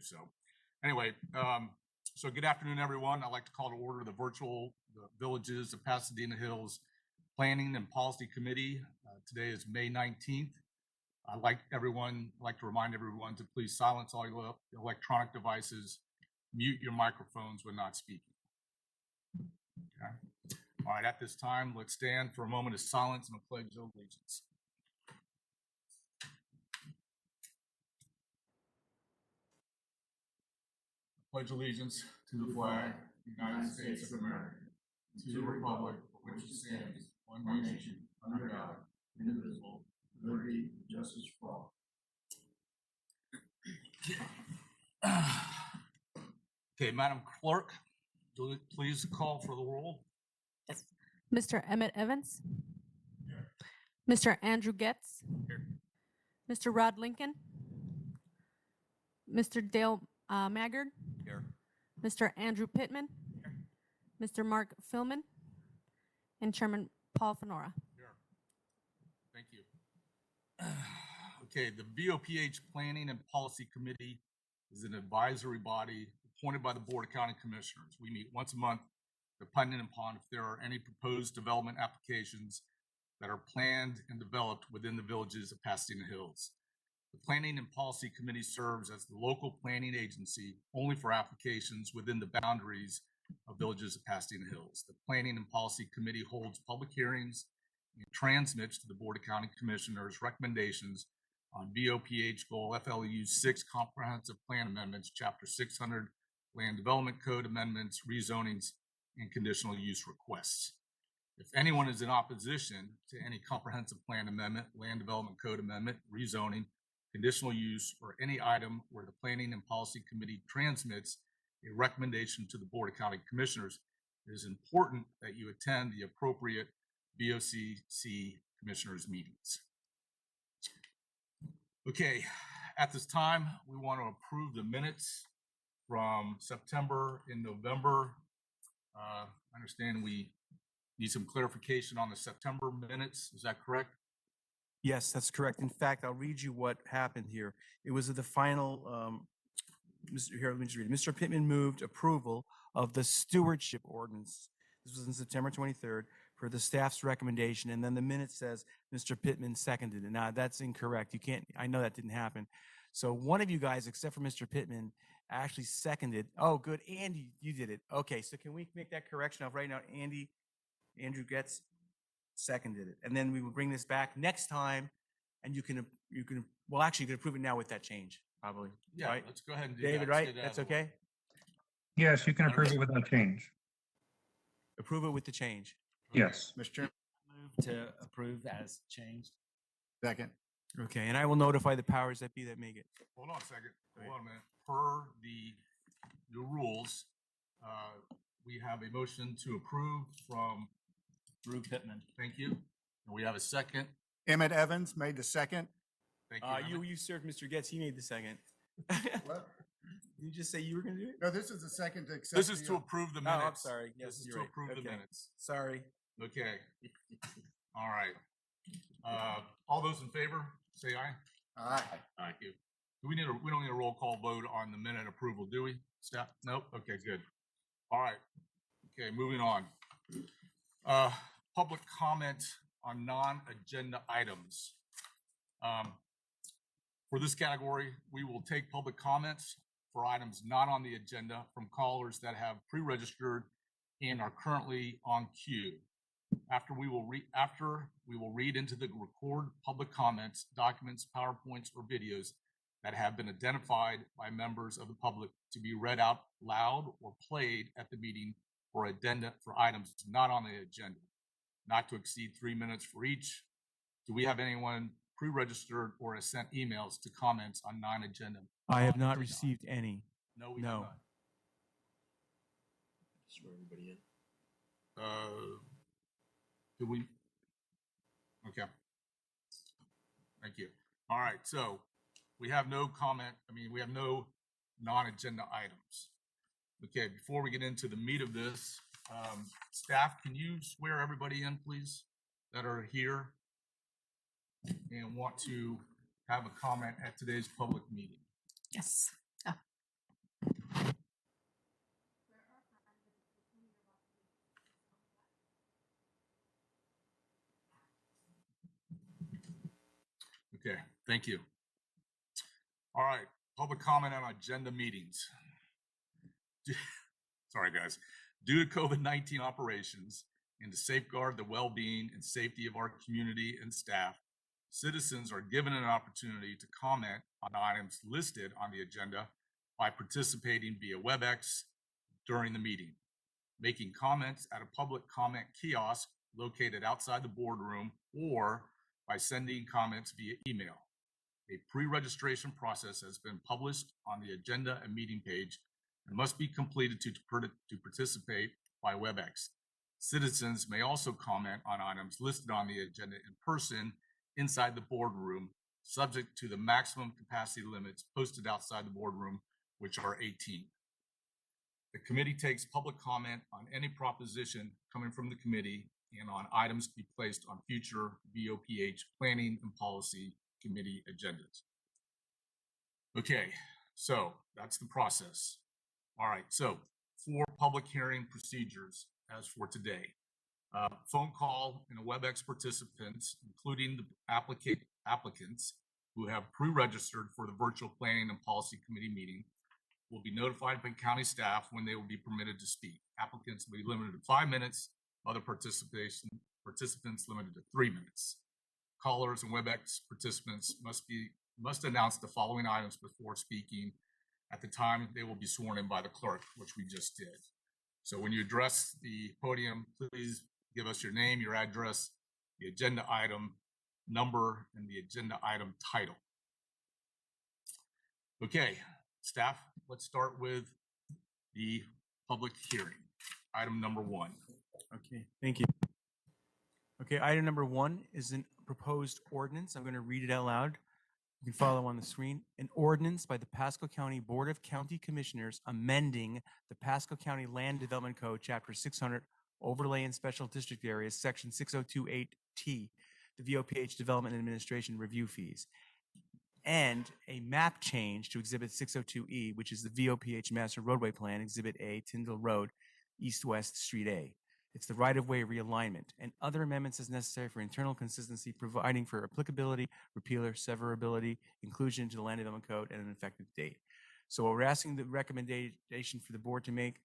So anyway, so good afternoon, everyone. I'd like to call to order the Villages of Pasadena Hills Planning and Policy Committee. Today is May 19th. I'd like to remind everyone to please silence all your electronic devices, mute your microphones when not speaking. Okay. All right, at this time, let's stand for a moment of silence and a pledge of allegiance. Pledge allegiance to the flag of the United States of America, to the republic for which it stands, one nation, under God, indivisible, with liberty and justice for all. Okay, Madam Clerk, please call for the roll. Yes. Mr. Emmett Evans. Here. Mr. Andrew Getz. Here. Mr. Rod Lincoln. Mr. Dale Maggard. Here. Mr. Andrew Pittman. Here. Mr. Mark Philman. And Chairman Paul Fenora. Here. Thank you. Okay, the VPOH Planning and Policy Committee is an advisory body appointed by the Board of County Commissioners. We meet once a month, depending upon if there are any proposed development applications that are planned and developed within the Villages of Pasadena Hills. The Planning and Policy Committee serves as the local planning agency only for applications within the boundaries of Villages of Pasadena Hills. The Planning and Policy Committee holds public hearings and transmits to the Board of County Commissioners recommendations on VPOH Goal FLU 6 Comprehensive Plan Amendments, Chapter 600, Land Development Code Amendments, Rezonings, and Conditional Use Requests. If anyone is in opposition to any Comprehensive Plan Amendment, Land Development Code Amendment, Rezoning, Conditional Use, or any item where the Planning and Policy Committee transmits a recommendation to the Board of County Commissioners, it is important that you attend the appropriate VOCC Commissioners meetings. Okay, at this time, we want to approve the minutes from September and November. I understand we need some clarification on the September minutes. Is that correct? Yes, that's correct. In fact, I'll read you what happened here. It was at the final, let me just read it. Mr. Pittman moved approval of the Stewardship Ordinance. This was on September 23rd for the staff's recommendation. And then the minute says Mr. Pittman seconded it. Now, that's incorrect. You can't, I know that didn't happen. So one of you guys, except for Mr. Pittman, actually seconded. Oh, good. Andy, you did it. Okay, so can we make that correction of right now? Andrew Getz seconded it. And then we will bring this back next time. And you can, well, actually, you can approve it now with that change, probably. Yeah, right? Let's go ahead and do David, that. right? That's okay? Yes, you can approve it without change. Approve it with the change. Yes. Mr. Chairman, move to approve as changed. Second. Okay, and I will notify the powers that be that make it. Hold on a second. Hold on a minute. Per the rules, we have a motion to approve from Drew Pittman. Thank you. And we have a second. Emmett Evans made the second. Thank you. You served Mr. Getz. He made the second. What? Did you just say you were going to do it? No, this is the second to accept. This is to approve the minutes. Oh, I'm sorry. Yes, This is you're to right. approve the Okay. minutes. Sorry. Okay. All right. All those in favor, say aye. Aye. Thank you. We don't need a roll call vote on the minute approval, do we? Staff? Nope. Okay, good. All right. Okay, moving on. Public comment on non-agenda items. For this category, we will take public comments for items not on the agenda from callers that have pre-registered and are currently on queue. After we will read into the record public comments, documents, PowerPoints, or videos that have been identified by members of the public to be read out loud or played at the meeting for addenda for items not on the agenda, not to exceed 3 minutes for each. Do we have anyone pre-registered or has sent emails to comments on non-agenda? I have not received any. No, we No. have not. Swear everybody in. Do we? Okay. Thank you. All right, so we have no comment. We have no non-agenda items. Okay, before we get into the meat of this, staff, can you swear everybody in, please, that are here and want to have a comment at today's public meeting? Yes. Okay, thank you. All right, public comment on agenda meetings. Sorry, guys. Due to COVID-19 operations and to safeguard the well-being and safety of our community and staff, citizens are given an opportunity to comment on items listed on the agenda by participating via WebEx during the meeting, making comments at a public comment kiosk located outside the boardroom, or by sending comments via email. A pre-registration process has been published on the agenda and meeting page and must be completed to participate by WebEx. Citizens may also comment on items listed on the agenda in person inside the boardroom, subject to the maximum capacity limits posted outside the boardroom, which are 18. The committee takes public comment on any proposition coming from the committee and on items to be placed on future VOPH Planning and Policy Committee agendas. Okay, so that's the process. All right, so for public hearing procedures as for today, phone call and a WebEx participants, including the applicants who have pre-registered for the virtual Planning and Policy Committee meeting, will be notified by county staff when they will be permitted to speak. Applicants will be limited to 5 minutes, other participants limited to 3 minutes. Callers and WebEx participants must announce the following items before speaking at the time they will be sworn in by the clerk, which we just did. So when you address the podium, please give us your name, your address, the agenda item number, and the agenda item title. Okay, staff, let's start with the public hearing. Item number 1. Okay, thank you. Okay, item number 1 is a proposed ordinance. I'm going to read it out loud. You can follow on the screen. An ordinance by the Pasco County Board of County Commissioners amending the Pasco County Land Development Code, Chapter 600, Overlay and Special District Areas, Section 6028T, the VOPH Development and Administration Review Fees, and a map change to Exhibit 602E, which is the VOPH Master Roadway Plan, Exhibit A, Tyndall Road, East-West Street A. It's the right-of-way realignment and other amendments as necessary for internal consistency, providing for applicability, repealer, severability, inclusion into the Land Development Code, and an effective date. So what we're asking the recommendation for the board to make,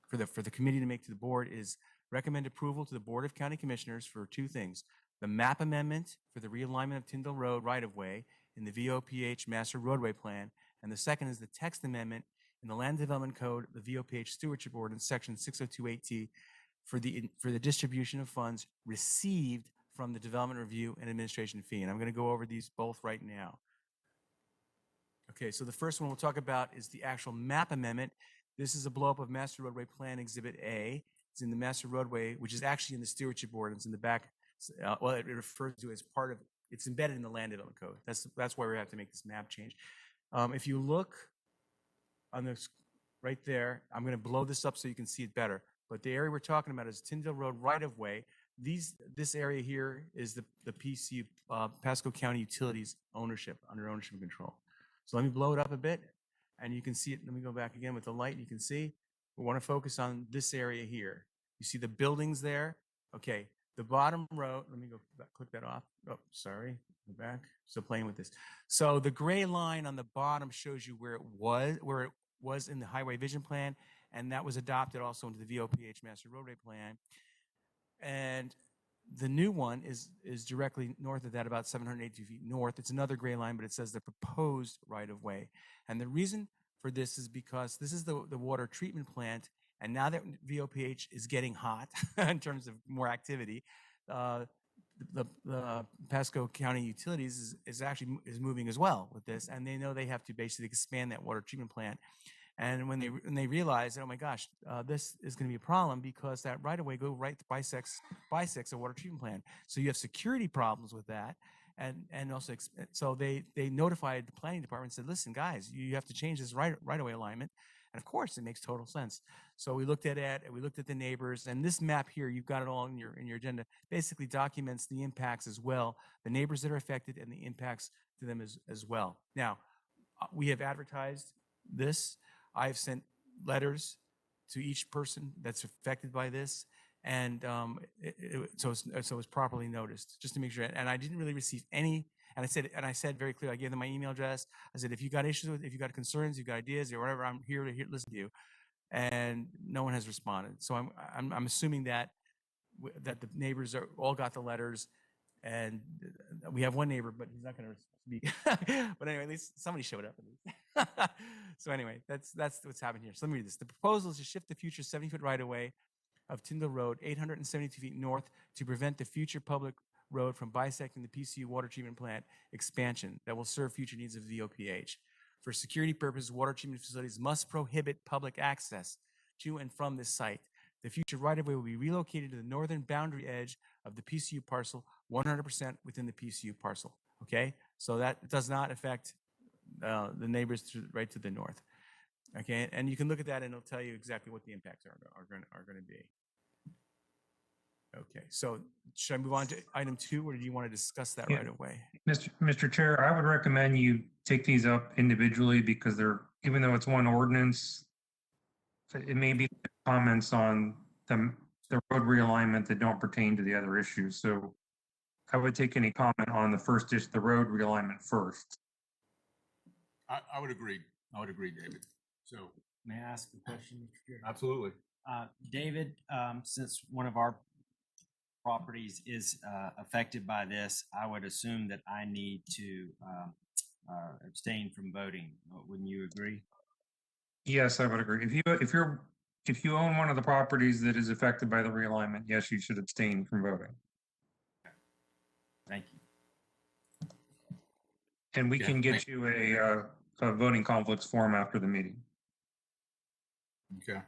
for the committee to make to the board, is recommend approval to the Board of County Commissioners for 2 things: the map amendment for the realignment of Tyndall Road right-of-way in the VOPH Master Roadway Plan, and the second is the text amendment in the Land Development Code, the VOPH Stewardship Ordinance, Section 6028T, for the distribution of funds received from the Development Review and Administration Fee. And I'm going to go over these both right now. Okay, so the first one we'll talk about is the actual map amendment. This is a blow-up of Master Roadway Plan Exhibit A. It's in the Master Roadway, which is actually in the Stewardship Ordinance in the back. Well, it refers to as part of, it's embedded in the Land Development Code. That's why we have to make this map change. If you look on this right there, I'm going to blow this up so you can see it better. But the area we're talking about is Tyndall Road right-of-way. This area here is the PCU, Pasco County Utilities ownership, under ownership and control. So let me blow it up a bit, and you can see it. Let me go back again with the light. You can see we want to focus on this area here. You see the buildings there? Okay, the bottom row, let me go back, click that off. Oh, sorry, go back. Still playing with this. So the gray line on the bottom shows you where it was in the Highway Vision Plan, and that was adopted also into the VOPH Master Roadway Plan. And the new one is directly north of that, about 782 feet north. It's another gray line, but it says the proposed right-of-way. And the reason for this is because this is the water treatment plant, and now that VOPH is getting hot in terms of more activity, the Pasco County Utilities is moving as well with this, and they know they have to basically expand that water treatment plant. And when they realize that, oh my gosh, this is going to be a problem because that right-of-way bisects a water treatment plant. So you have security problems with that, and also so they notified the planning department and said, listen, guys, you have to change this right-of-way alignment. And of course, it makes total sense. So we looked at it, and we looked at the neighbors, and this map here, you've got it all in your agenda, basically documents the impacts as well, the neighbors that are affected, and the impacts to them as well. Now, we have advertised this. I've sent letters to each person that's affected by this, and so it's properly noticed, just to make sure. And I didn't really receive any And I said very clearly, I gave them my email address. I said, if you got issues with, if you got concerns, you got ideas or whatever, I'm here to listen to you. And no one has responded. So I'm assuming that that the neighbors all got the letters, and we have one neighbor, but he's not going to speak. But anyway, at least somebody showed up. At least. So anyway, that's what's happening here. So let me read this. The proposal is to shift the future 70-foot right-of-way of Tyndall Road 872 feet north to prevent the future public road from bisecting the PCU water treatment plant expansion that will serve future needs of VOPH. For security purposes, water treatment facilities must prohibit public access to and from this site. The future right-of-way will be relocated to the northern boundary edge of the PCU parcel, 100% within the PCU parcel. Okay, so that does not affect the neighbors right to the north. Okay, and you can look at that, and it'll tell you exactly what the impacts are going to be. Okay, so should I move on to item 2, or do you want to discuss that Yeah. right away? Mr. Chair, I would recommend you take these up individually because they're, even though it's one ordinance, it may be comments on the road realignment that don't pertain to the other issues. So I would take any comment on the first issue, the road realignment first. I would agree. I would agree, David. So, May I ask a question, Mr. Chair? absolutely. David, since one of our properties is affected by this, I would assume that I need to abstain from voting. Wouldn't you agree? Yes, I would agree. If you own one of the properties that is affected by the realignment, yes, you should abstain from voting. Thank you. And we Yeah, can get you a voting conflicts form after the meeting. Okay.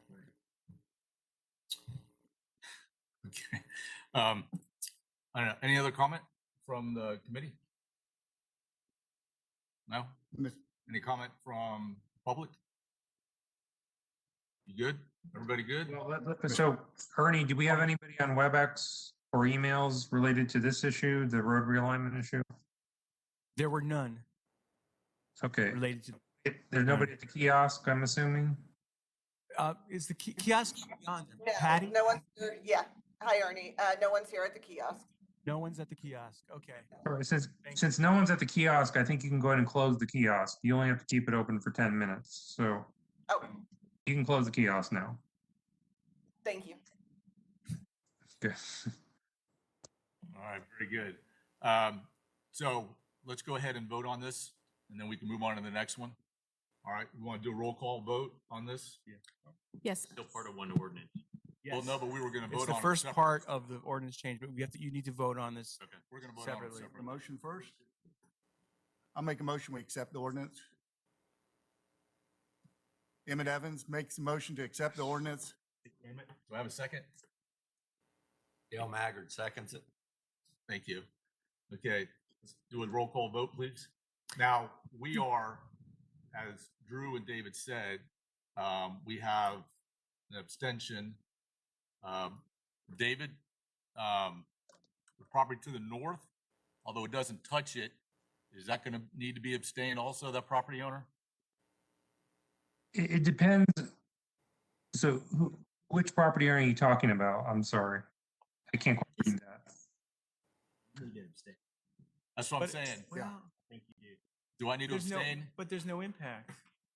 Okay. I don't know. Any other comment from the committee? No? Miss- Any comment from public? You good? Everybody good? So Ernie, do we have anybody on WebEx or emails related to this issue, the road realignment issue? There were none Okay, related to. there's nobody at the kiosk, I'm assuming? Is the kiosk on No, Patty? no one's, yeah. Hi, Ernie. No one's here at the kiosk. No one's at the kiosk. Okay. All right, since no one's at the kiosk, I think you can go ahead and close the kiosk. You only have to keep it open for 10 minutes. So Oh, you can close the kiosk now. thank you. Good. All right, very good. So let's go ahead and vote on this, and then we can move on to the next one. All right, we want to do a roll call vote on this? Yeah. Yes. Still part of one ordinance. Well, no, but we were going to vote on It's the it first separately. part of the ordinance change, but you need to vote on this. Okay, we're going to vote on it Separately. The separately. motion first? I'll make a motion, we accept the ordinance. Emmett Evans makes a motion to accept the ordinance. Do I have a second? Dale Maggard seconds it. Thank you. Okay, let's do a roll call vote, please. Now, we are, as Drew and David said, we have an abstention. David, the property to the north, although it doesn't touch it, is that going to need to be abstained also, that property owner? It depends. So which property are you talking about? I'm sorry. I can't quite read that. You did abstain. That's what I'm But- saying. Well, I think you did. Do I need to there's no, abstain? but there's no impact.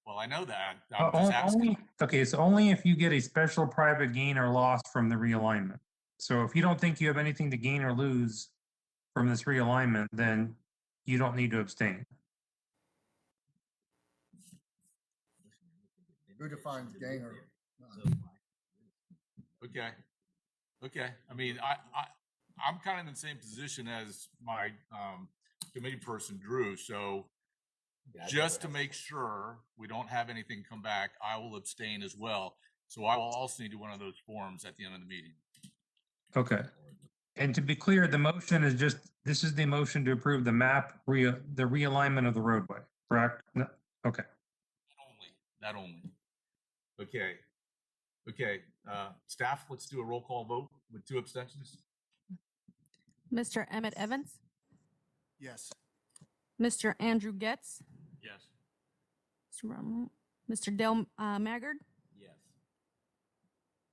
Well, I know that. I'm just asking. Only, okay, it's only if you get a special private gain or loss from the realignment. So if you don't think you have anything to gain or lose from this realignment, then you don't need to abstain. Who defines gain or? Okay. Okay. I mean, I'm kind of in the same position as my committee person, Drew. So just to make sure we don't have anything come back, I will abstain as well. So I will also need one of those forms at the end of the meeting. Okay. And to be clear, the motion is just, this is the motion to approve the map, the realignment of the roadway, correct? No? Okay. That only. Okay. Okay. Staff, let's do a roll call vote with 2 abstentions. Mr. Emmett Evans, Yes. Mr. Andrew Getz, Yes. Mr. Dale Maggard, Yes.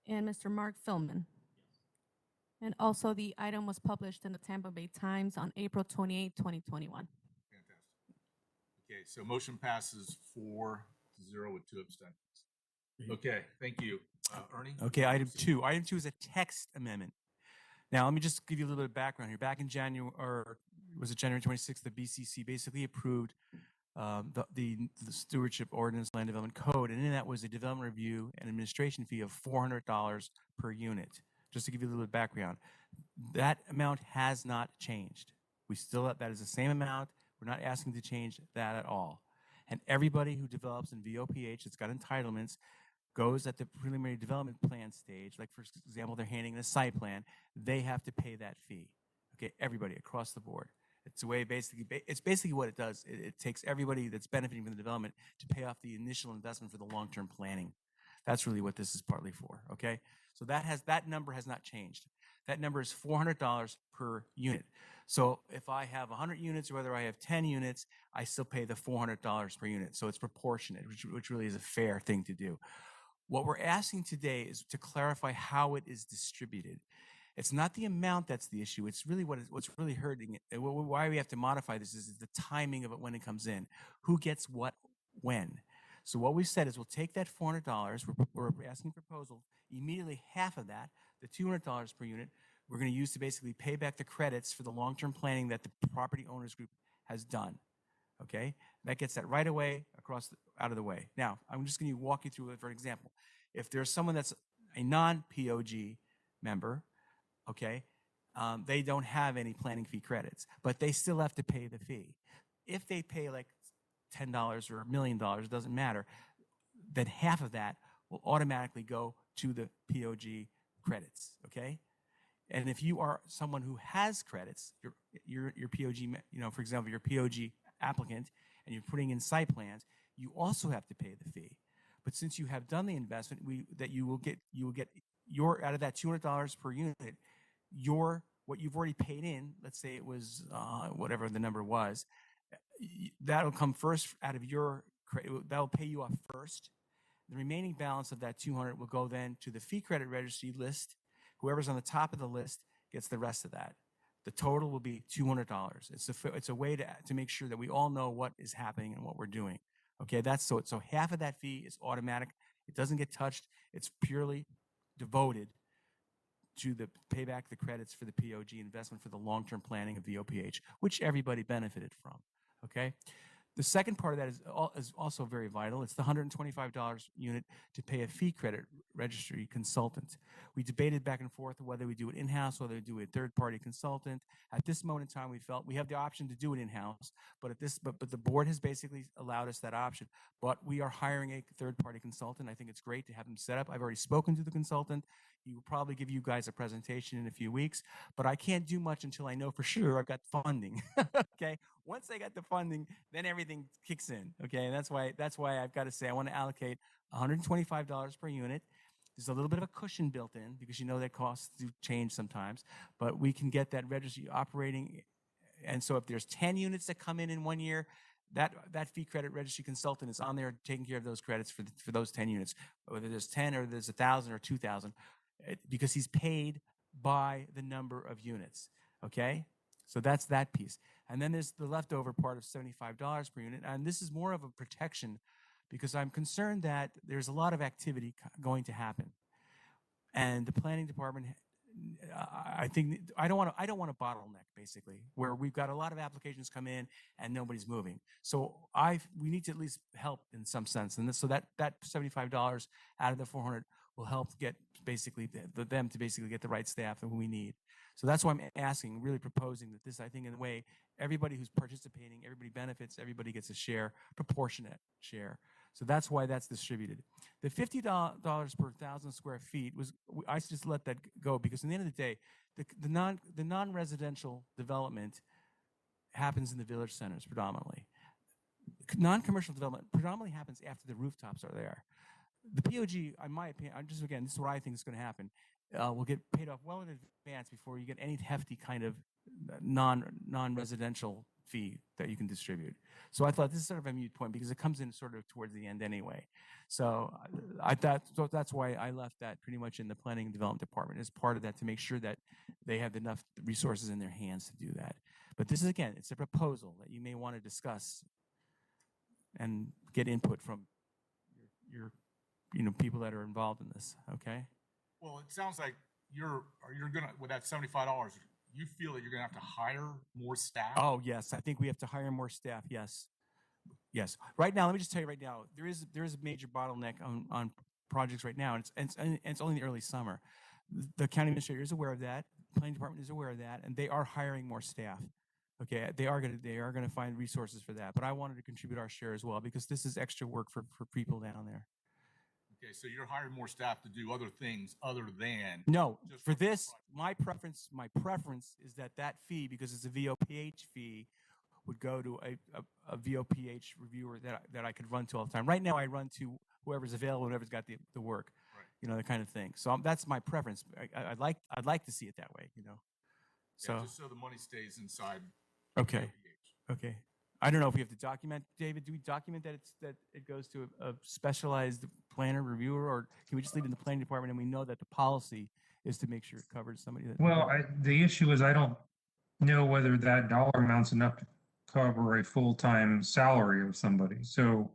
and Mr. Mark Philman. And also the item was published in the Tampa Bay Times on April 28, 2021. Okay, so motion passes 4-0 with 2 abstentions. Okay, thank you. Ernie? Okay, item two. Item two is a text amendment. Now, let me just give you a little bit of background here. Back in January, or was it January 26th, the BCC basically approved the Stewardship Ordinance Land Development Code, and in that was a development review and administration fee of $400 per unit. Just to give you a little bit of background, that amount has not changed. We still, that is the same amount. We're not asking to change that at all. And everybody who develops in VOPH that's got entitlements goes at the preliminary development plan stage, like for example, they're handing in a site plan, they have to pay that fee. Okay, everybody across the board. It's a way basically, it's basically what it does. It takes everybody that's benefiting from the development to pay off the initial investment for the long-term planning. That's really what this is partly for, okay? So that number has not changed. That number is $400 per unit. So if I have 100 units or whether I have 10 units, I still pay the $400 per unit. So it's proportionate, which really is a fair thing to do. What we're asking today is to clarify how it is distributed. It's not the amount that's the issue. It's really what's really hurting it. Why we have to modify this is the timing of it when it comes in. Who gets what when? So what we've said is we'll take that $400. We're asking proposal. Immediately half of that, the $200 per unit, we're going to use to basically pay back the credits for the long-term planning that the property owners group has done. Okay, that gets that right away out of the way. Now, I'm just going to walk you through it for example. If there's someone that's a non-POG member, okay, they don't have any planning fee credits, but they still have to pay the fee. If they pay like $10 or $1 million, it doesn't matter, then half of that will automatically go to the POG credits, okay? And if you are someone who has credits, your POG, for example, your POG applicant, and you're putting in site plans, you also have to pay the fee. But since you have done the investment, you will get your out of that $200 per unit, what you've already paid in. Let's say it was whatever the number was, that'll come first out of your credit. That'll pay you off first. The remaining balance of that 200 will go then to the fee credit registry list. Whoever's on the top of the list gets the rest of that. The total will be $200. It's a way to make sure that we all know what is happening and what we're doing. Okay, so half of that fee is automatic. It doesn't get touched. It's purely devoted to the payback the credits for the POG investment for the long-term planning of VOPH, which everybody benefited from. Okay. The second part of that is also very vital. It's the $125 unit to pay a fee credit registry consultant. We debated back and forth whether we do it in-house, whether we do a third-party consultant. At this moment in time, we felt we have the option to do it in-house, but the board has basically allowed us that option. But we are hiring a third-party consultant. I think it's great to have them set up. I've already spoken to the consultant. He will probably give you guys a presentation in a few weeks, but I can't do much until I know for sure I've got funding. Okay. Once I got the funding, then everything kicks in. Okay. And that's why I've got to say I want to allocate $125 per unit. There's a little bit of a cushion built in because that costs do change sometimes, but we can get that registry operating. And so if there's 10 units that come in 1 year, that fee credit registry consultant is on there taking care of those credits for those 10 units, whether there's 10 or there's 1,000 or 2,000, because he's paid by the number of units. Okay. So that's that piece. And then there's the leftover part of $75 per unit. And this is more of a protection because I'm concerned that there's a lot of activity going to happen. And the planning department, I think, I don't want to bottleneck basically where we've got a lot of applications come in and nobody's moving. So we need to at least help in some sense. And so that $75 out of the 400 will help get basically them to basically get the right staff that we need. So that's why I'm asking, really proposing that this, I think in a way, everybody who's participating, everybody benefits, everybody gets a share, proportionate share. So that's why that's distributed. The $50 per 1,000 square feet I just let that go because at the end of the day, the non-residential development happens in the village centers predominantly. Non-commercial development predominantly happens after the rooftops are there. The POG, in my opinion, this is what I think is going to happen. Will get paid off well in advance before you get any hefty kind of non-residential fee that you can distribute. So I thought this is sort of a moot point because it comes in sort of towards the end anyway. So that's why I left that pretty much in the planning and development department as part of that to make sure that they have enough resources in their hands to do that. But this is, again, it's a proposal that you may want to discuss and get input from your people that are involved in this. Okay. Well, it sounds like you're gonna, with that $75, you feel that you're gonna have to hire more staff? Oh, yes. I think we have to hire more staff. Yes. Yes. Right now, let me just tell you right now, there is a major bottleneck on projects right now, and it's only the early summer. The county administrator is aware of that. Planning department is aware of that, and they are hiring more staff. Okay, they are gonna find resources for that. But I wanted to contribute our share as well because this is extra work for people down there. Okay, so you're hiring more staff to do other things other than. No, just for work on the this, project. my preference is that fee, because it's a VOPH fee, would go to a VOPH reviewer that I could run to all the time. Right now, I run to whoever's available, whoever's got the work, Right. the kind of thing. So that's my preference. I'd like to see it that way, Yeah, So just so the money stays inside. okay, VOPH. okay. I don't know if we have to document, David. Do we document that it goes to a specialized planner reviewer, or can we just leave it in the planning department and we know that the policy is to make sure it covers somebody that? Well, the issue is I don't know whether that dollar amount's enough to cover a full-time salary of somebody. So,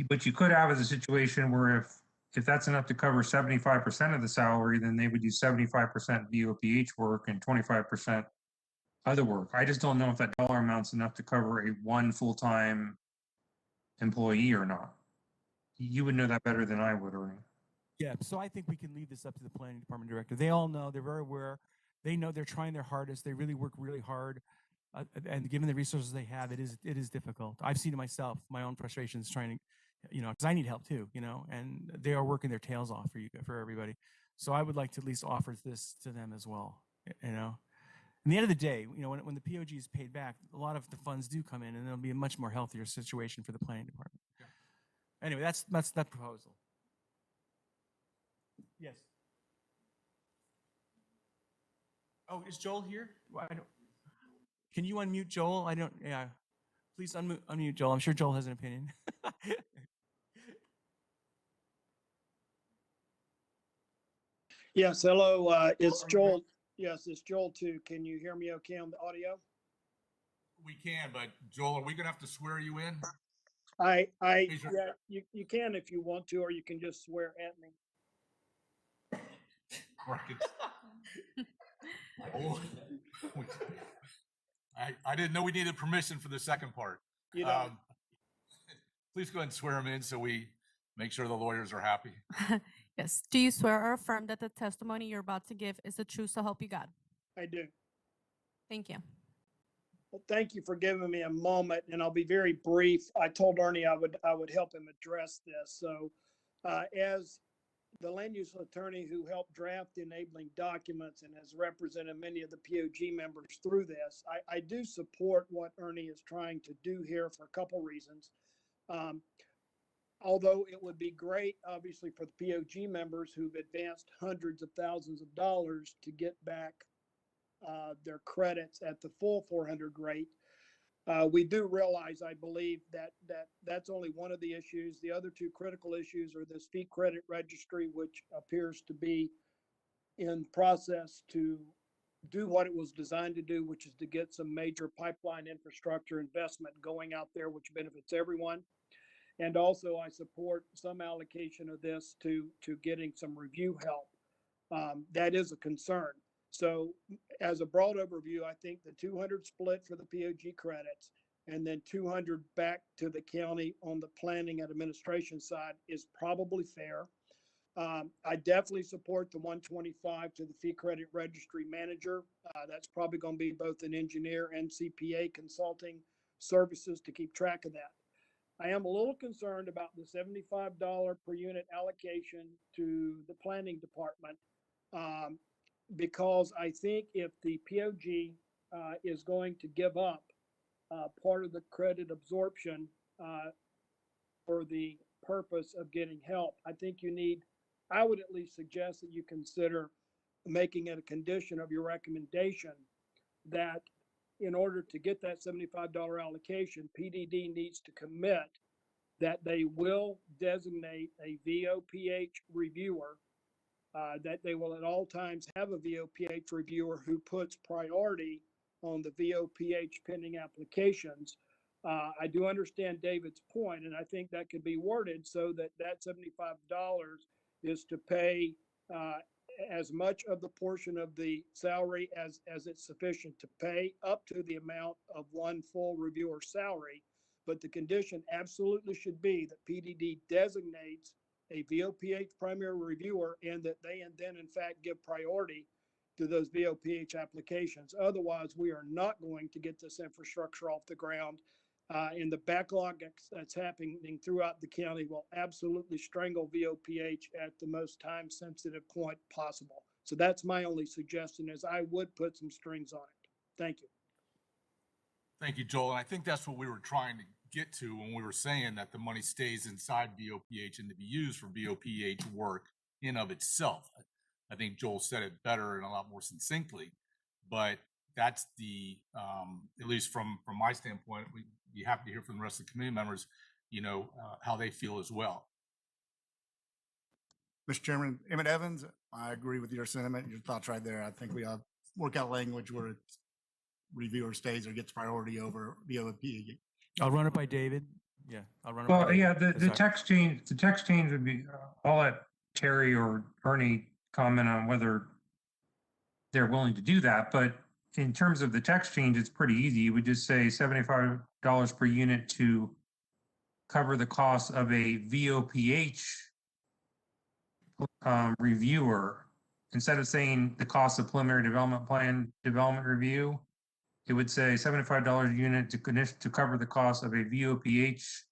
but you could have as a situation where if that's enough to cover 75% of the salary, then they would do 75% VOPH work and 25% other work. I just don't know if that dollar amount's enough to cover a one full-time employee or not. You would know that better than I would, Ernie. Yeah, so I think we can leave this up to the planning department director. They all know, they're very aware. They know they're trying their hardest. They really work really hard. And given the resources they have, it is difficult. I've seen it myself, my own frustrations trying to, because I need help too, and they are working their tails off for everybody. So I would like to at least offer this to them as well, In the end of the day, when the POG is paid back, a lot of the funds do come in, and it'll be a much more healthier situation for the planning department. Yeah. Anyway, that's that proposal. Yes. Oh, is Joel here? Well, can you unmute Joel? Yeah. Please unmute Joel. I'm sure Joel has an opinion. Yes, hello, it's Joel. Yes, it's Joel too. Can you hear me okay on the audio? We can, but Joel, are we gonna have to swear you in? Yeah, you can if you want to, or you can just swear at me. Oh, I didn't know we needed permission for the second part. You don't. Please go ahead and swear him in so we make sure the lawyers are happy. Yes. Do you swear or affirm that the testimony you're about to give is the truth, so help you God? I do. Thank you. Well, thank you for giving me a moment, and I'll be very brief. I told Ernie I would help him address this. So, as the land use attorney who helped draft the enabling documents and has represented many of the POG members through this, I do support what Ernie is trying to do here for a couple reasons. Although it would be great, obviously, for the POG members who've advanced hundreds of thousands of dollars to get back their credits at the full 400 rate. We do realize, I believe, that's only one of the issues. The other two critical issues are this fee credit registry, which appears to be in process to do what it was designed to do, which is to get some major pipeline infrastructure investment going out there, which benefits everyone. And also, I support some allocation of this to getting some review help. That is a concern. So as a broad overview, I think the 200 split for the POG credits and then 200 back to the county on the planning and administration side is probably fair. I definitely support the 125 to the fee credit registry manager. That's probably going to be both an engineer and CPA consulting services to keep track of that. I am a little concerned about the $75 per unit allocation to the planning department because I think if the POG is going to give up part of the credit absorption for the purpose of getting help, I think I would at least suggest that you consider making it a condition of your recommendation that in order to get that $75 allocation, PDD needs to commit that they will designate a VOPH reviewer, that they will at all times have a VOPH reviewer who puts priority on the VOPH pending applications, I do understand David's point, and I think that could be worded so that that $75 is to pay as much of the portion of the salary as it's sufficient to pay, up to the amount of one full reviewer salary. But the condition absolutely should be that PDD designates a VOPH primary reviewer, and that they and then in fact give priority to those VOPH applications. Otherwise, we are not going to get this infrastructure off the ground. And the backlog that's happening throughout the county will absolutely strangle VOPH at the most time-sensitive point possible. So that's my only suggestion, is I would put some strings on it. Thank you. Thank you, Joel. And I think that's what we were trying to get to when we were saying that the money stays inside VOPH and to be used for VOPH work in of itself. I think Joel said it better and a lot more succinctly, but that's the, at least from my standpoint, we'd be happy to hear from the rest of the community members, how they feel as well. Mr. Chairman, Emmett Evans, I agree with your sentiment, your thoughts right there. I think we ought to work out language where it's reviewer stays or gets priority over VOP. I'll run it by David. Yeah, I'll run it by Well, David. yeah, That's the all right. text change would be, I'll let Terry or Ernie comment on whether they're willing to do that. But in terms of the text change, it's pretty easy. You would just say $75 per unit to cover the cost of a VOPH reviewer. Instead of saying the cost of preliminary development plan development review, it would say $75 a unit to cover the cost of a VOPH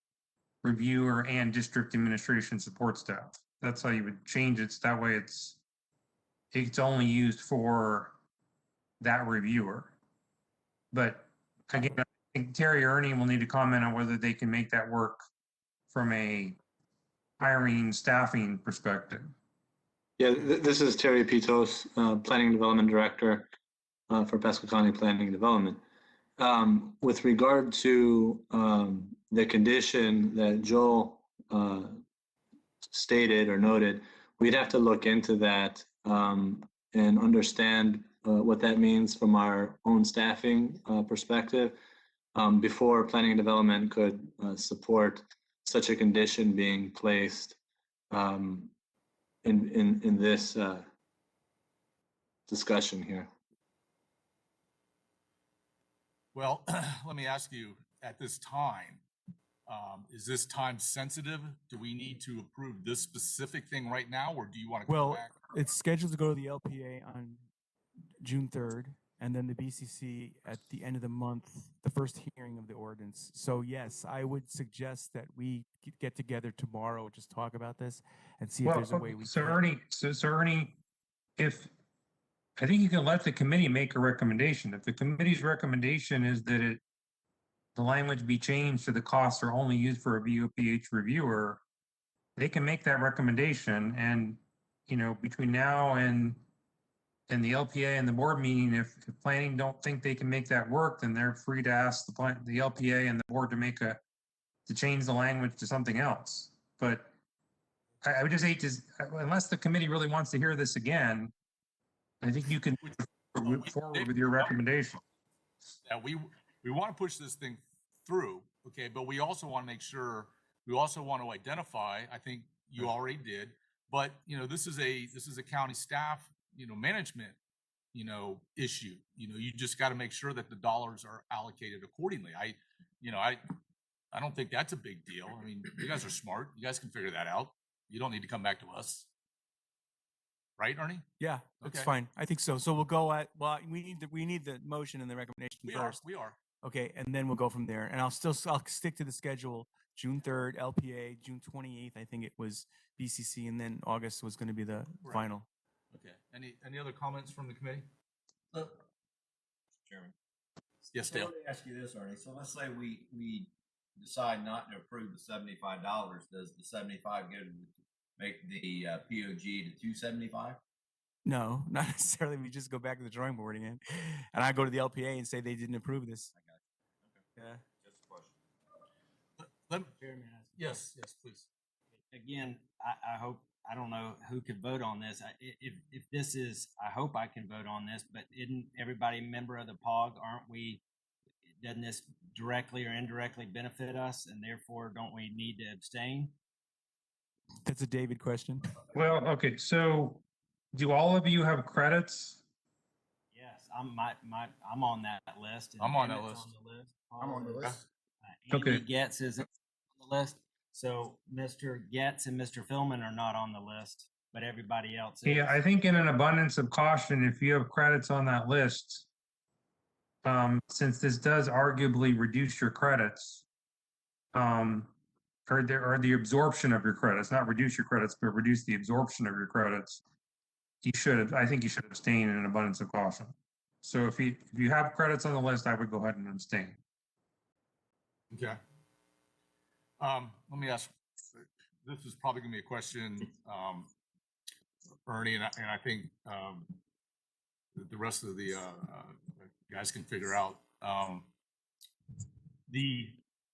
reviewer and district administration support staff. That's how you would change it. So that way it's only used for that reviewer. But again, I think Terry or Ernie will need to comment on whether they can make that work from a hiring staffing perspective. Yeah, this is Terry Pitos, Planning and Development Director for Pasco County Planning and Development. With regard to the condition that Joel stated or noted, we'd have to look into that and understand what that means from our own staffing perspective before Planning and Development could support such a condition being placed in this discussion here. Well, let me ask you, at this time, is this time sensitive? Do we need to approve this specific thing right now, or do you want to come Well, back? it's scheduled to go to the LPA on June 3rd, and then the BCC at the end of the month, the first hearing of the ordinance. So yes, I would suggest that we get together tomorrow, just talk about this and see if there's a way we so can. Ernie, so Ernie, if I think you can let the committee make a recommendation. If the committee's recommendation is that the language be changed to the costs are only used for a VOPH reviewer, they can make that recommendation. And, between now and the LPA and the board meeting, if planning don't think they can make that work, then they're free to ask the LPA and the board to change the language to something else. But I would just hate to, unless the committee really wants to hear this again, I think you can move forward with your recommendation. Yeah, we want to push this thing through, okay, but we also want to make sure, we also want to identify, I think you already did, but this is a county staff, management, issue. You just got to make sure that the dollars are allocated accordingly. I don't think that's a big deal. I mean, you guys are smart. You guys can figure that out. You don't need to come back to us. Right, Ernie? Yeah, that's Okay. fine. I think so. So we'll go we need the motion and the recommendation first. We are. Okay, and then we'll go from there. And I'll stick to the schedule. June 3rd, LPA, June 28th, I think it was BCC, and then August was going to be the final. Okay. Any other comments from the committee? Chairman. Yes, So Dale. let me ask you this, Ernie. So let's say we decide not to approve the $75. Does the 75 go to make the POG to 275? No, not necessarily. We just go back to the drawing board again, and I go to the LPA and say they didn't approve this. I got you. Okay. Yeah. Just a question. Yes, please. Again, I hope, I don't know who could vote on this. If this is, I hope I can vote on this, but isn't everybody a member of the POG? Aren't we, doesn't this directly or indirectly benefit us, and therefore don't we need to abstain? That's a David question. Well, okay, so do all of you have credits? Yes, I'm on that list. and I'm on that Emmett's list. On the list. I'm on the Paul is. list. Okay. Amy Getz is on the list. So Mr. Getz and Mr. Philman are not on the list, but everybody else is. Yeah, I think in an abundance of caution, if you have credits on that list, since this does arguably reduce your credits, or the absorption of your credits, not reduce your credits, but reduce the absorption of your credits, I think you should abstain in an abundance of caution. So if you have credits on the list, I would go ahead and abstain. Okay. Let me ask, this is probably gonna be a question, Ernie, and I think, the rest of the, guys can figure out.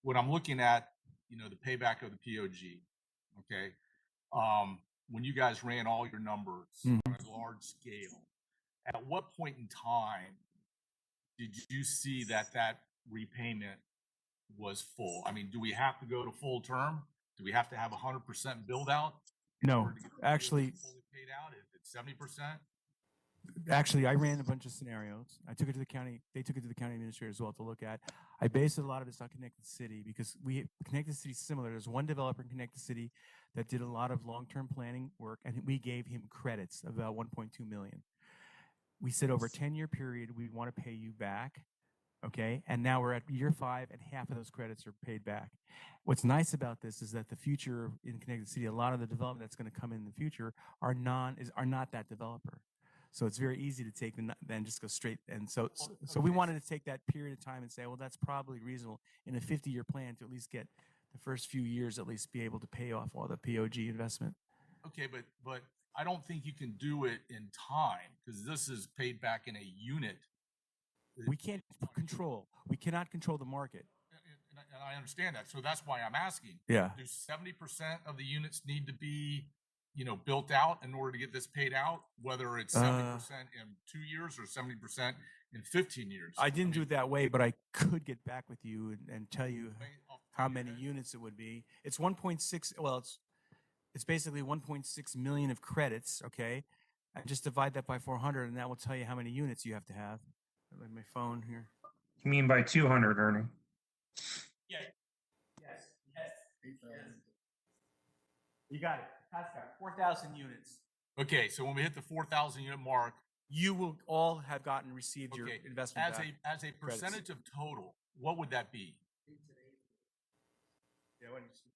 What I'm looking at, the payback of the POG, okay? When you guys ran all your numbers on a large scale, at what point in time did you see that repayment was full? I mean, do we have to go to full term? Do we have to have 100% build out? No, actually, Fully paid out? Is it 70%? Actually, I ran a bunch of scenarios. I took it to the county. They took it to the county administrator as well to look at. I based a lot of this on Connected City because Connected City is similar. There's one developer in Connected City that did a lot of long-term planning work, and we gave him credits of about 1.2 million. We said over a 10-year period, we want to pay you back. Okay, and now we're at year 5, and half of those credits are paid back. What's nice about this is that the future in Connected City, a lot of the development that's going to come in the future are not that developer. So it's very easy to take and then just go straight. And so we wanted to take that period of time and say, well, that's probably reasonable in a 50-year plan to at least get the first few years, at least be able to pay off all the POG investment. Okay, but I don't think you can do it in time because this is paid back in a unit. We can't control. We cannot control the market. And I understand that. So that's why I'm asking. Yeah. Do 70% of the units need to be, built out in order to get this paid out? Whether it's 70% in 2 years or 70% in 15 years? I didn't do it that way, but I could get back with you and tell you how many units it would be. It's 1.6. Well, it's basically 1.6 million of credits. Okay, and just divide that by 400, and that will tell you how many units you have to have. I have my phone here. You mean by 200, Ernie? Yeah. Yes. You got it. Pascal, 4,000 units. Okay, so when we hit the 4,000 unit mark, You will all have received your investment back. as a percentage of total, what would that be? Yeah, why don't you speak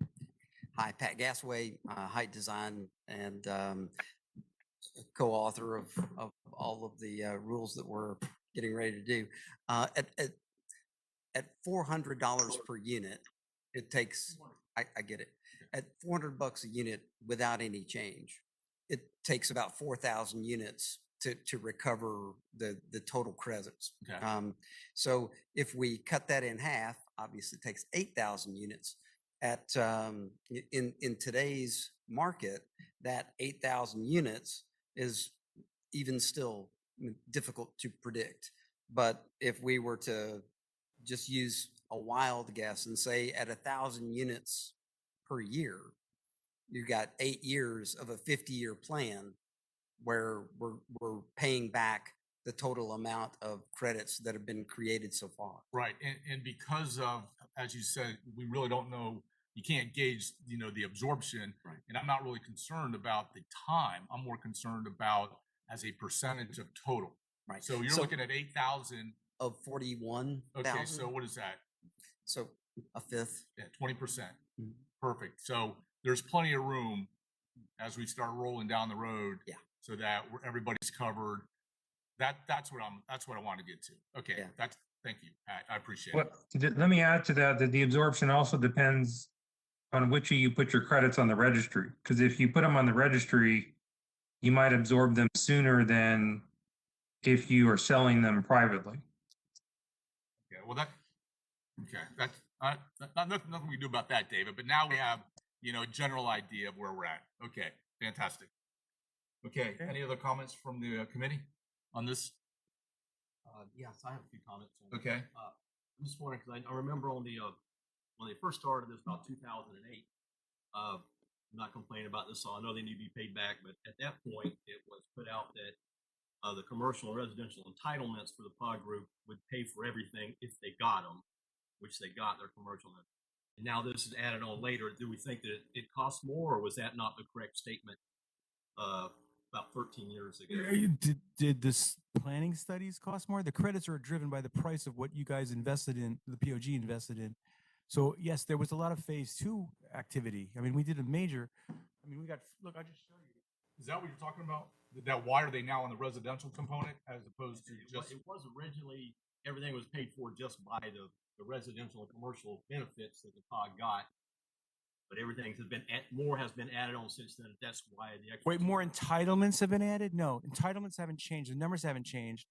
that? Hi, Pat Gasway, Height Design and co-author of all of the rules that we're getting ready to do. At $400 per unit, it takes, I get it. At $400 a unit without any change, it takes about 4,000 units to recover the total credits. Okay. So if we cut that in half, obviously it takes 8,000 units. At in today's market, that 8,000 units is even still difficult to predict. But if we were to just use a wild guess and say at 1,000 units per year, you got 8 years of a 50-year plan where we're paying back the total amount of credits that have been created so far. Right, and because of, as you said, we really don't know, you can't gauge, the absorption. Right. And I'm not really concerned about the time. I'm more concerned about as a percentage of total. Right. So you're looking at 8,000. Of 41,000. Okay, so what is that? So a fifth. Yeah, 20%. Mhm. Perfect. So there's plenty of room as we start rolling down the road. Yeah. So that everybody's covered. That's what I want to get to. Okay. Yeah. Thank you. I appreciate Well, it. let me add to that the absorption also depends on which of you put your credits on the registry. Because if you put them on the registry, you might absorb them sooner than if you are selling them privately. Yeah. Well, that's nothing we can do about that, David. But now we have, a general idea of where we're at. Okay. Fantastic. Okay. Any other comments from the committee on this? Yes, I have a few comments. On Okay. this. I'm just wondering, because I remember on the, when they first started this about 2008, I'm not complaining about this, so I know they need to be paid back, but at that point, it was put out that the commercial and residential entitlements for the POD group would pay for everything if they got them, which they got their commercial. And now this is added on later. Do we think that it costs more, or was that not the correct statement about 13 years ago? Did this planning studies cost more? The credits are driven by the price of what you guys invested in, the POG invested in. So yes, there was a lot of phase 2 activity. I mean, we did a major, I mean, we got, look, I'll just show you. Is that what you're talking about? That why are they now on the residential component as opposed to just? It was originally, everything was paid for just by the residential and commercial benefits that the POD got. But everything has been, more has been added on since then. That's why the extra. Wait, more entitlements have been added? No, entitlements haven't changed. The numbers haven't changed.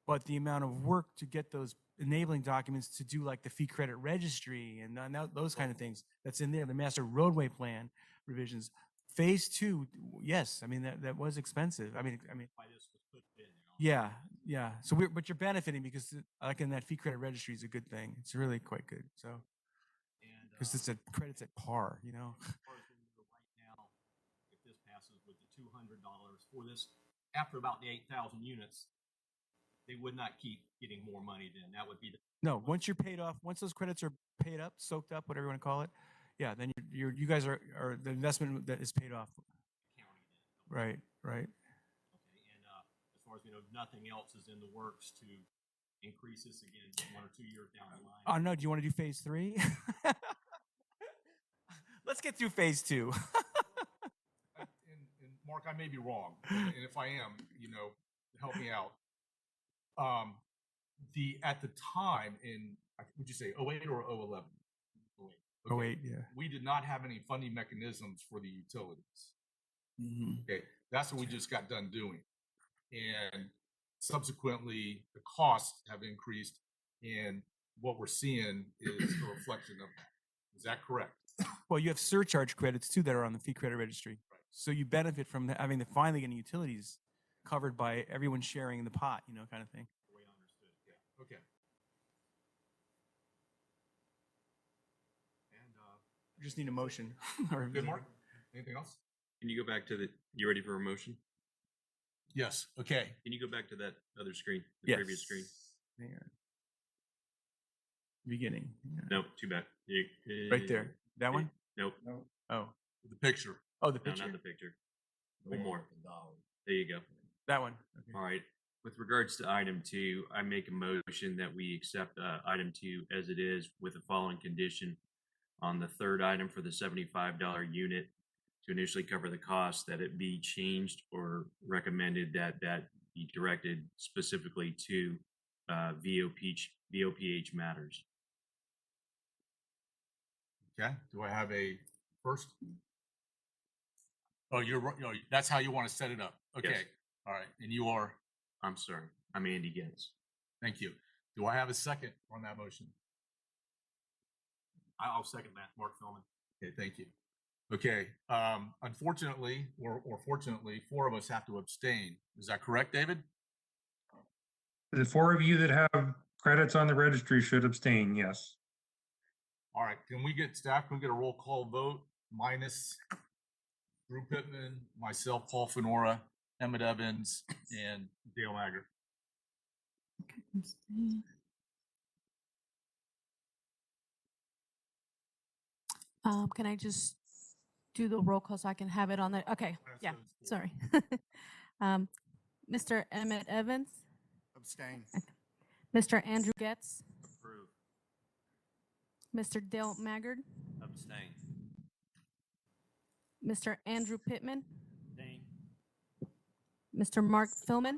But the amount of work to get those enabling documents to do like the fee credit registry and those kind of things that's in there, the master roadway plan revisions. Phase 2, yes, I mean, that was expensive. I mean, Why this was put in, you know? yeah. So but you're benefiting because like in that fee credit registry is a good thing. It's really quite good. So, because it's credits at par, you know. As far as we know right now, if this passes with the $200 for this, after about the 8,000 units, they would not keep getting more money then. That would be the. No, once you're paid off, once those credits are paid up, soaked up, whatever you want to call it, yeah, then you guys are the investment that is paid off. County then. Right. Okay, and as far as we know, nothing else is in the works to increase this again 1 or 2 years down the line. Oh no, do you want to do phase 3? Let's get through phase 2. And Mark, I may be wrong, and if I am, help me out. At the time in, would you say 08 or 011? 08. Okay. 08, yeah. We did not have any funding mechanisms for the utilities. Mm-hmm. Okay, that's what we just got done doing, and subsequently the costs have increased, and what we're seeing is a reflection of that. Is that correct? Well, you have surcharge credits too that are on the fee credit registry, Right. so you benefit from having the finally getting utilities covered by everyone sharing in the pot, kind of thing. The way I understood. Yeah. Okay. And You just need a motion. Or Good, Mark. Anything else? Can you go back to you ready for a motion? Yes. Okay. Can you go back to that other screen, the previous screen? Hang on. Beginning. Yeah. Nope, too bad. Right there. That one? Nope. Oh. The picture. Oh, the No, picture. not the picture. One more. There you go. That one. Okay. All right. With regards to item 2, I make a motion that we accept item 2 as it is with the following condition on the third item for the $75 unit to initially cover the cost, that it be changed or recommended that be directed specifically to VOPH matters. Okay. Do I have a first? Oh, you're right. That's how you want to set it up. Okay. Yes. All right. And you are? I'm sorry. I'm Andy Getz. Thank you. Do I have a second on that motion? I'll second that, Mark Philman. Okay. Thank you. Okay. Unfortunately, or fortunately, 4 of us have to abstain. Is that correct, David? The 4 of you that have credits on the registry should abstain, yes. All right. Can we get a roll call vote minus Drew Pittman, myself, Paul Fenora, Emmett Evans, and Dale Maggart? Can I just do the roll call so I can have it on the, okay, yeah, sorry. Mr. Emmett Evans, Abstain. Mr. Andrew Getz, Approve. Mr. Dale Maggard, Abstain. Mr. Andrew Pittman, Abstain. Mr. Mark Philman,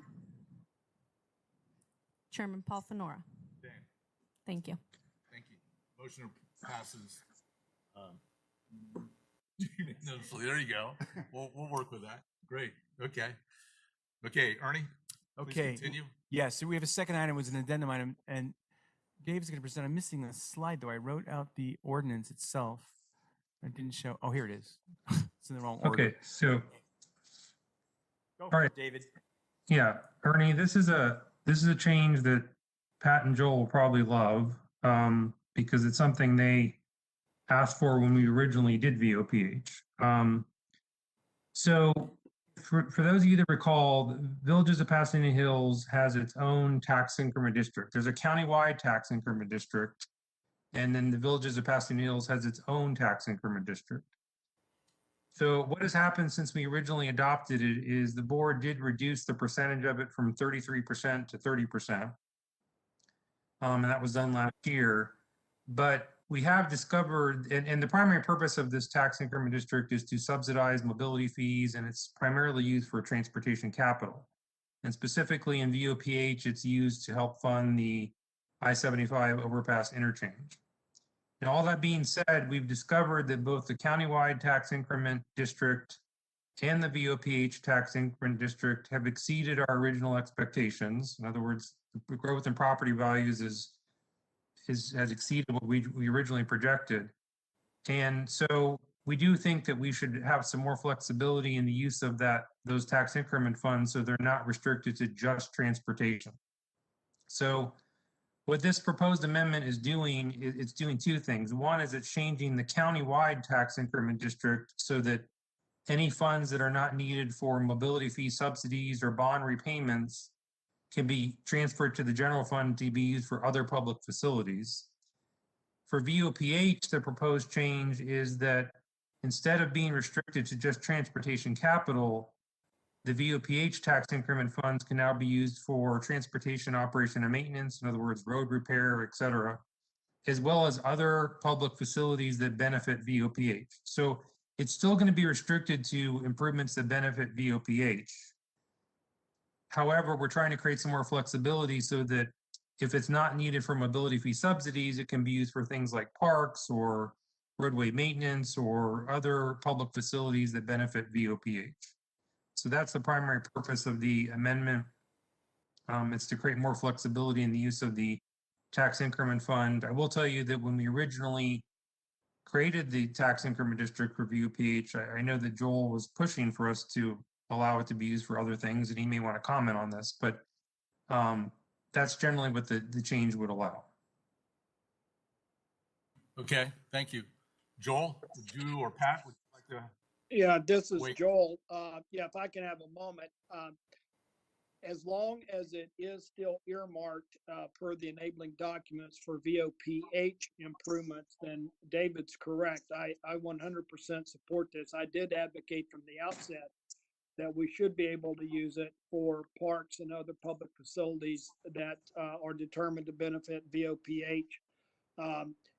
Chairman Paul Fenora. Abstain. Thank you. Thank you. Motion passes. Unanimously. There you go. We'll work with that. Great. Okay. Okay, Ernie. Please Okay. continue. Yes, so we have a second item, was an addendum item, and Dave's going to present. I'm missing a slide, though. I wrote out the ordinance itself. I didn't show. Oh, here it is. It's in the wrong order. Okay, so, Go all for right. it, David. yeah, Ernie, this is a this is a change that Pat and Joel will probably love, because it's something they asked for when we originally did VOPH. So for those of you that recall, the Villages of Pasadena Hills has its own tax increment district. There's a countywide tax increment district, and then the Villages of Pasadena Hills has its own tax increment district. So what has happened since we originally adopted it is the board did reduce the percentage of it from 33% to 30%. And that was done last year. But we have discovered, and the primary purpose of this tax increment district is to subsidize mobility fees, and it's primarily used for transportation capital. And specifically in VOPH, it's used to help fund the I-75 overpass interchange. Now, all that being said, we've discovered that both the countywide tax increment district and the VOPH tax increment district have exceeded our original expectations. In other words, the growth in property values has exceeded what we originally projected. And so we do think that we should have some more flexibility in the use of those tax increment funds so they're not restricted to just transportation. So what this proposed amendment is doing, it's doing two things. One is it's changing the countywide tax increment district so that any funds that are not needed for mobility fee subsidies or bond repayments can be transferred to the general fund to be used for other public facilities. For VOPH, the proposed change is that instead of being restricted to just transportation capital, the VOPH tax increment funds can now be used for transportation operation and maintenance, in other words, road repair, et cetera, as well as other public facilities that benefit VOPH. So it's still going to be restricted to improvements that benefit VOPH. However, we're trying to create some more flexibility so that if it's not needed for mobility fee subsidies, it can be used for things like parks or roadway maintenance or other public facilities that benefit VOPH. So that's the primary purpose of the amendment. It's to create more flexibility in the use of the tax increment fund. I will tell you that when we originally created the tax increment district for VOPH, I know that Joel was pushing for us to allow it to be used for other things, and he may want to comment on this, but that's generally what the change would allow. Okay, thank you. Joel, would you or Pat would you like to? Yeah, this is Wait. Joel. Yeah, if I can have a moment. As long as it is still earmarked per the enabling documents for VOPH improvements, then David's correct. I 100% support this. I did advocate from the outset that we should be able to use it for parks and other public facilities that are determined to benefit VOPH.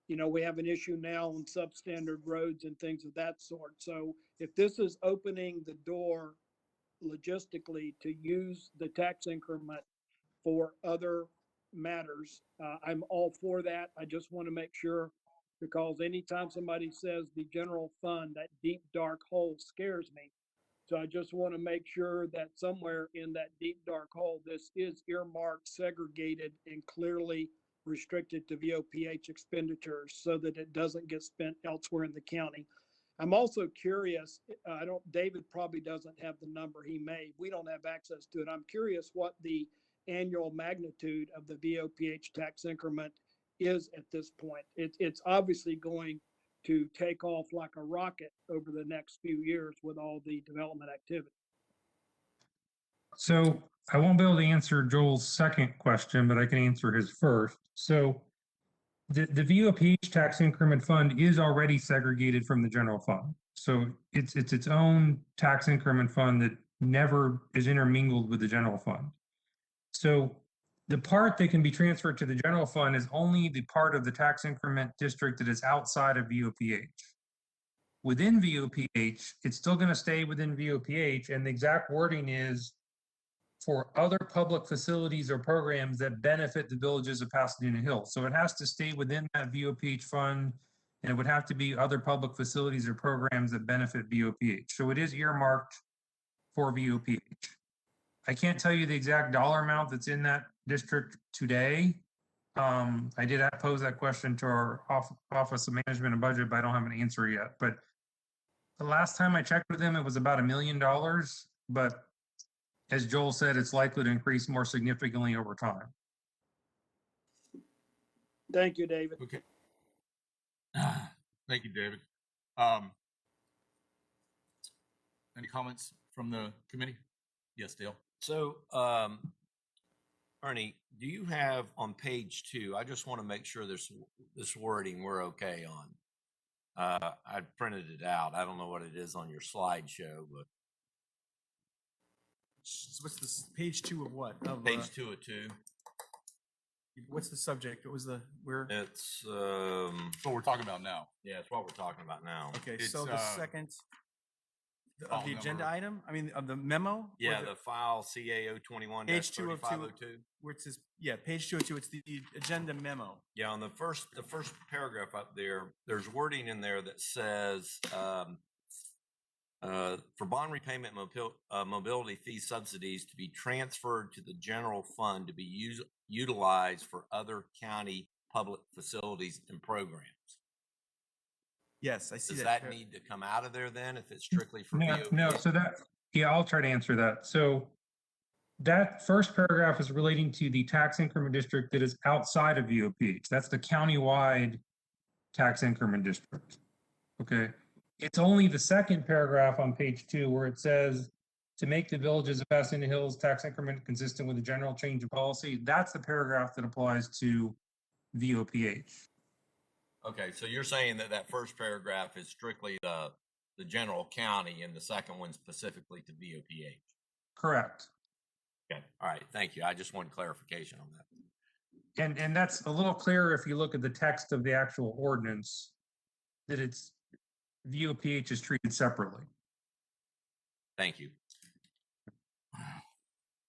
You know, we have an issue now on substandard roads and things of that sort. So if this is opening the door logistically to use the tax increment for other matters, I'm all for that. I just want to make sure, because anytime somebody says the general fund, that deep dark hole scares me. So I just want to make sure that somewhere in that deep dark hole, this is earmarked, segregated, and clearly restricted to VOPH expenditures so that it doesn't get spent elsewhere in the county. I'm also curious, David probably doesn't have the number, he may, we don't have access to it. I'm curious what the annual magnitude of the VOPH tax increment is at this point. It's obviously going to take off like a rocket over the next few years with all the development activity. So I won't be able to answer Joel's second question, but I can answer his first. So the VOPH tax increment fund is already segregated from the general fund. So it's its own tax increment fund that never is intermingled with the general fund. So the part that can be transferred to the general fund is only the part of the tax increment district that is outside of VOPH. Within VOPH, it's still going to stay within VOPH, and the exact wording is for other public facilities or programs that benefit the Villages of Pasadena Hills. So it has to stay within that VOPH fund, and it would have to be other public facilities or programs that benefit VOPH. So it is earmarked for VOPH. I can't tell you the exact dollar amount that's in that district today. I did pose that question to our Office of Management and Budget, but I don't have an answer yet. But the last time I checked with them, it was about $1 million. But as Joel said, it's likely to increase more significantly over time. Thank you, David. Okay. Thank you, David. Um, Any comments from the committee? Yes, Dale. So, Ernie, do you have on page 2, I just want to make sure this wording we're okay on. I printed it out. I don't know what it is on your slideshow, but What's this, page 2 of what? Of, page 2 of 2. What's the subject? What was the, where? It's, That's what we're talking about now. yeah, it's what we're talking about now. Okay, It's, so the second of file the agenda number. item, I mean, of the memo? Yeah, Or the file CAO 21 Page 2 of 2, 3502. where it says, yeah, page 2 of 2, it's the agenda memo. Yeah, on the first paragraph up there, there's wording in there that says, for bond repayment mobility fee subsidies to be transferred to the general fund to be utilized for other county public facilities and programs. Yes, I see Does that. that need to come out of there then if it's strictly for No, VOP? no, so that, yeah, I'll try to answer that. So that first paragraph is relating to the tax increment district that is outside of VOPH. That's the countywide tax increment district. Okay. It's only the second paragraph on page 2 where it says to make the villages of Pasadena Hills tax increment consistent with the general change in policy. That's the paragraph that applies to VOPH. Okay, so you're saying that first paragraph is strictly the general county and the second one specifically to VOPH? Correct. Okay, all right, thank you. I just wanted clarification on that. And that's a little clearer if you look at the text of the actual ordinance, that it's VOPH is treated separately. Thank you.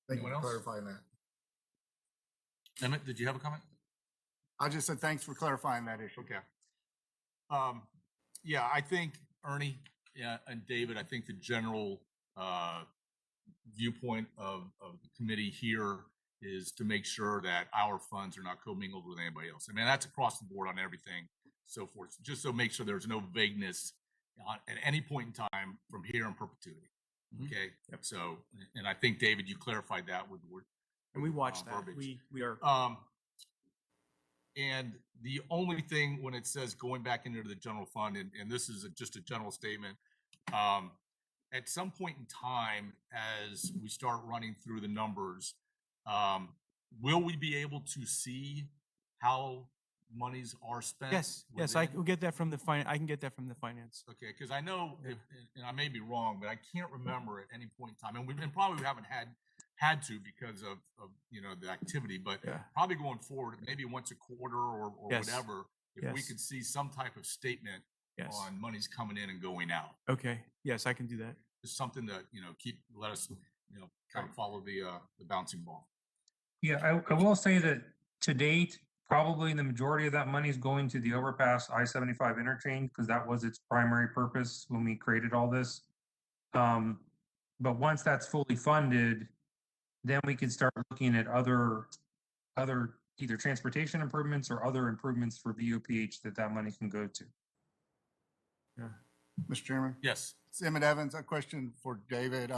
Thank you Anyone for else? clarifying that. Emmett, did you have a comment? I just said thanks for clarifying that issue. Okay. Yeah, I think Ernie, yeah, and David, I think the general viewpoint of the committee here is to make sure that our funds are not commingled with anybody else. I mean, that's across the board on everything, so forth. Just so make sure there's no vagueness at any point in time from here in perpetuity. Okay. Yep. So, and I think David, you clarified that with the word. And we watched that. verbiage. We are. And the only thing when it says going back into the general fund, and this is just a general statement, at some point in time, as we start running through the numbers, will we be able to see how monies are spent? Yes, yes, I within? will get that from the I can get that from the finance. Okay, because I know, and I may be wrong, but I can't remember at any point in time, and probably we haven't had to because of the activity, but Yeah. probably going forward, maybe once a quarter or Yes. whatever, if we Yes. could see some type of statement Yes. on monies coming in and going out. Okay. Yes, I can do that. Just something that, let us, kind of follow the bouncing ball. Yeah, I will say that to date, probably the majority of that money is going to the overpass I-75 interchange because that was its primary purpose when we created all this. But once that's fully funded, then we can start looking at other either transportation improvements or other improvements for VOPH that money can go to. Mr. Chairman, Yes. it's Emmett Evans. A question for David.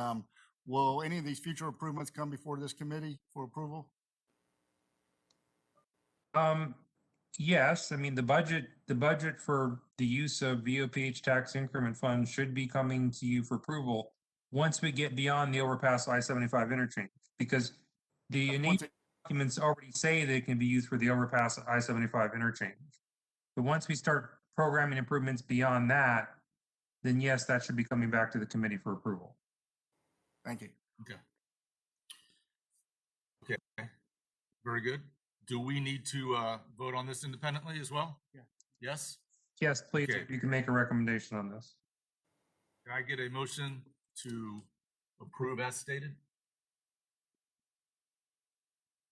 Will any of these future improvements come before this committee for approval? Yes, I mean, the budget for the use of VOPH tax increment funds should be coming to you for approval once we get beyond the overpass I-75 interchange, because the innate documents already say they can be used for the overpass I-75 interchange. But once we start programming improvements beyond that, then yes, that should be coming back to the committee for approval. Thank you. Okay. Very good. Do we need to vote on this independently as well? Yeah. Yes? Yes, please, Okay. if you can make a recommendation on this. Can I get a motion to approve as stated?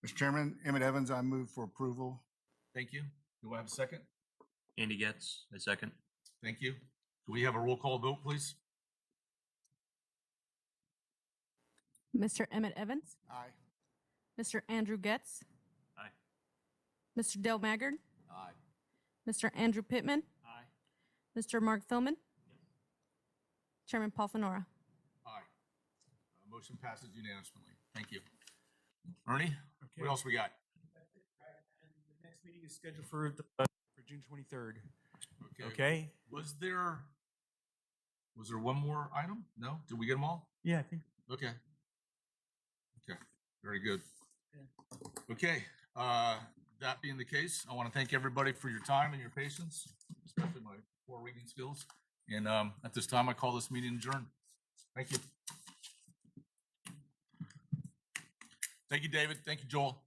Mr. Chairman, Emmett Evans, I move for approval. Thank you. Do I have a second? Andy Getz, a second. Thank you. Do we have a roll call vote, please? Mr. Emmett Evans, Aye. Mr. Andrew Getz, Aye. Mr. Dale Maggard, Aye. Mr. Andrew Pittman, Aye. Mr. Mark Philman, Chairman Paul Fenora. Aye. Motion passes unanimously. Thank you. Ernie, Okay. what else we got? The next meeting is scheduled for June 23rd. Okay. Okay? Was there one more item? No? Did we get them all? Yeah, I think. Okay. Okay, very good. Okay, that being the case, I want to thank everybody for your time and your patience, especially my poor reading skills. And at this time, I call this meeting adjourned. Thank you. Thank you, David. Thank you, Joel.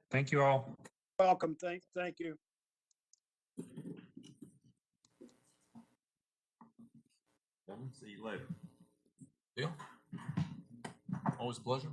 Thank you all. Welcome. Thank you. Gentlemen, see you later. Dale? Always a pleasure.